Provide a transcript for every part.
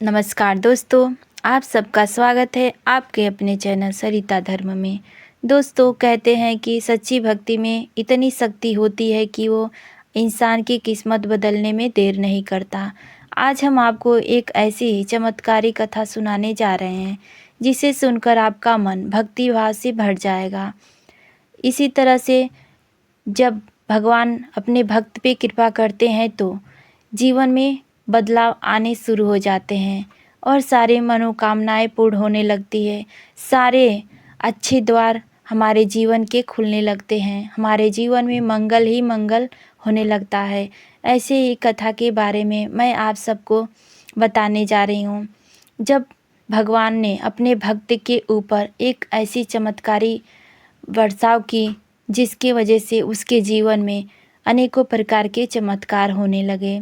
नमस्कार दोस्तों, आप सबका स्वागत है आपके अपने चैनल सरिता धर्म में। दोस्तों, कहते हैं कि सच्ची भक्ति में इतनी शक्ति होती है कि वो इंसान की किस्मत बदलने में देर नहीं करता। आज हम आपको एक ऐसी ही चमत्कारी कथा सुनाने जा रहे हैं जिसे सुनकर आपका मन भक्ति भाव से भर जाएगा। इसी तरह से जब भगवान अपने भक्त पे कृपा करते हैं तो जीवन में बदलाव आने शुरू हो जाते हैं और सारे मनोकामनाएं पूर्ण होने लगती है। सारे अच्छे द्वार हमारे जीवन के खुलने लगते हैं। हमारे जीवन में मंगल ही मंगल होने लगता है। ऐसे ही कथा के बारे में मैं आप सबको बताने जा रही हूँ। जब भगवान ने अपने भक्त के ऊपर एक ऐसी चमत्कारी बरसाव की जिसकी वजह से उसके जीवन में अनेकों प्रकार के चमत्कार होने लगे।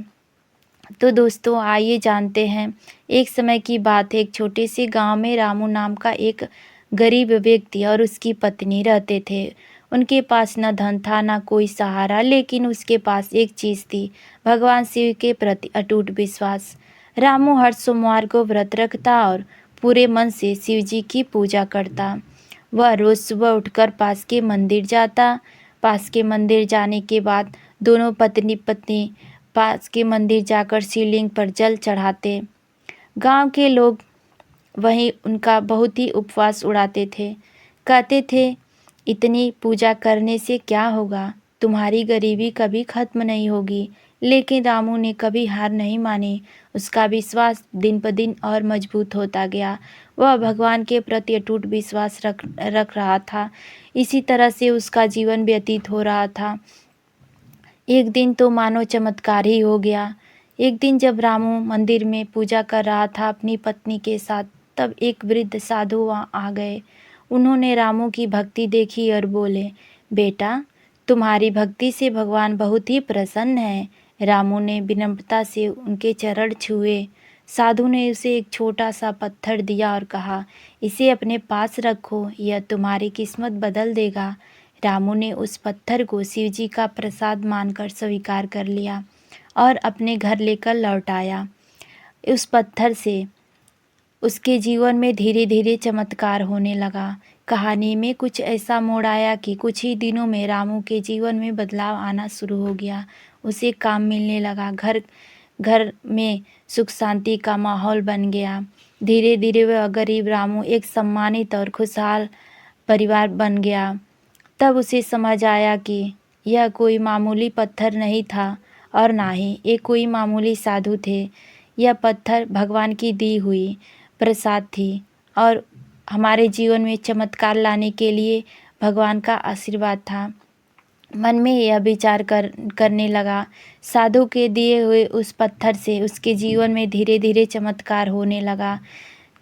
तो दोस्तों, आइए जानते हैं। एक समय की बात है, एक छोटे से गांव में रामू नाम का एक गरीब व्यक्ति और उसकी पत्नी रहते थे। उनके पास न धन था न कोई सहारा, लेकिन उसके पास एक चीज़ थी, भगवान शिव के प्रति अटूट विश्वास। रामू हर सोमवार को व्रत रखता और पूरे मन से शिव जी की पूजा करता। वह रोज़ सुबह उठकर पास के मंदिर जाता। पास के मंदिर जाने के बाद दोनों पत्नी पत्नी पास के मंदिर जाकर शिवलिंग पर जल चढ़ाते। गांव के लोग वहीं उनका बहुत ही उपवास उड़ाते थे। कहते थे, इतनी पूजा करने से क्या होगा, तुम्हारी गरीबी कभी खत्म नहीं होगी। लेकिन रामू ने कभी हार नहीं मानी। उसका विश्वास दिन ब दिन और मजबूत होता गया। वह भगवान के प्रति अटूट विश्वास रख रहा था। इसी तरह से उसका जीवन व्यतीत हो रहा था। एक दिन तो मानो चमत्कार ही हो गया। एक दिन जब रामू मंदिर में पूजा कर रहा था अपनी पत्नी के साथ, तब एक वृद्ध साधु वहाँ आ गए। उन्होंने रामू की भक्ति देखी और बोले, बेटा, तुम्हारी भक्ति से भगवान बहुत ही प्रसन्न है। रामू ने विनम्रता से उनके चरण छुए। साधु ने उसे एक छोटा सा पत्थर दिया और कहा, इसे अपने पास रखो, यह तुम्हारी किस्मत बदल देगा। रामू ने उस पत्थर को शिवजी का प्रसाद मानकर स्वीकार कर लिया और अपने घर लेकर लौट आया। उस पत्थर से उसके जीवन में धीरे धीरे चमत्कार होने लगा। कहानी में कुछ ऐसा मोड़ आया कि कुछ ही दिनों में रामू के जीवन में बदलाव आना शुरू हो गया। उसे काम मिलने लगा। घर घर में सुख शांति का माहौल बन गया। धीरे धीरे वह गरीब रामू एक सम्मानित और खुशहाल परिवार बन गया। तब उसे समझ आया कि यह कोई मामूली पत्थर नहीं था और ना ही ये कोई मामूली साधु थे। यह पत्थर भगवान की दी हुई प्रसाद थी और हमारे जीवन में चमत्कार लाने के लिए भगवान का आशीर्वाद था। मन में यह विचार करने लगा। साधु के दिए हुए उस पत्थर से उसके जीवन में धीरे धीरे चमत्कार होने लगा।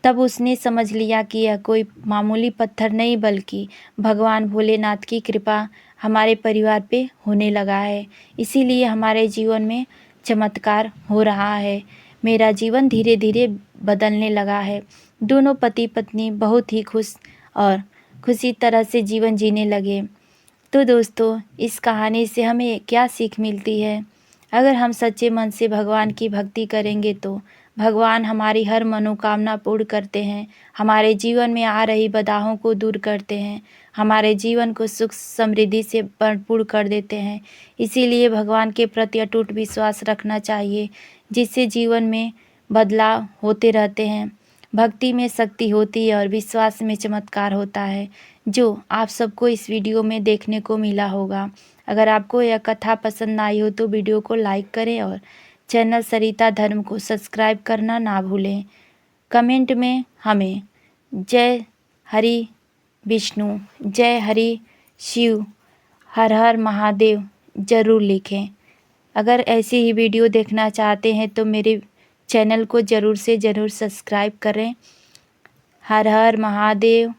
तब उसने समझ लिया कि यह कोई मामूली पत्थर नहीं बल्कि भगवान भोलेनाथ की कृपा हमारे परिवार पे होने लगा है। इसीलिए हमारे जीवन में चमत्कार हो रहा है। मेरा जीवन धीरे धीरे बदलने लगा है। दोनों पति पत्नी बहुत ही खुश और खुशी तरह से जीवन जीने लगे। तो दोस्तों, इस कहानी से हमें क्या सीख मिलती है? अगर हम सच्चे मन से भगवान की भक्ति करेंगे तो भगवान हमारी हर मनोकामना पूर्ण करते हैं। हमारे जीवन में आ रही बाधाओं को दूर करते हैं। हमारे जीवन को सुख समृद्धि से भरपूर कर देते हैं। इसीलिए भगवान के प्रति अटूट विश्वास रखना चाहिए, जिससे जीवन में बदलाव होते रहते हैं। भक्ति में शक्ति होती है और विश्वास में चमत्कार होता है, जो आप सबको इस वीडियो में देखने को मिला होगा। अगर आपको यह कथा पसंद आई हो तो वीडियो को लाइक करें और चैनल सरिता धर्म को सब्सक्राइब करना ना भूलें। कमेंट में हमें जय हरि विष्णु, जय हरि शिव, हर हर महादेव ज़रूर लिखें। अगर ऐसी ही वीडियो देखना चाहते हैं तो मेरे चैनल को ज़रूर से ज़रूर सब्सक्राइब करें। हर हर महादेव।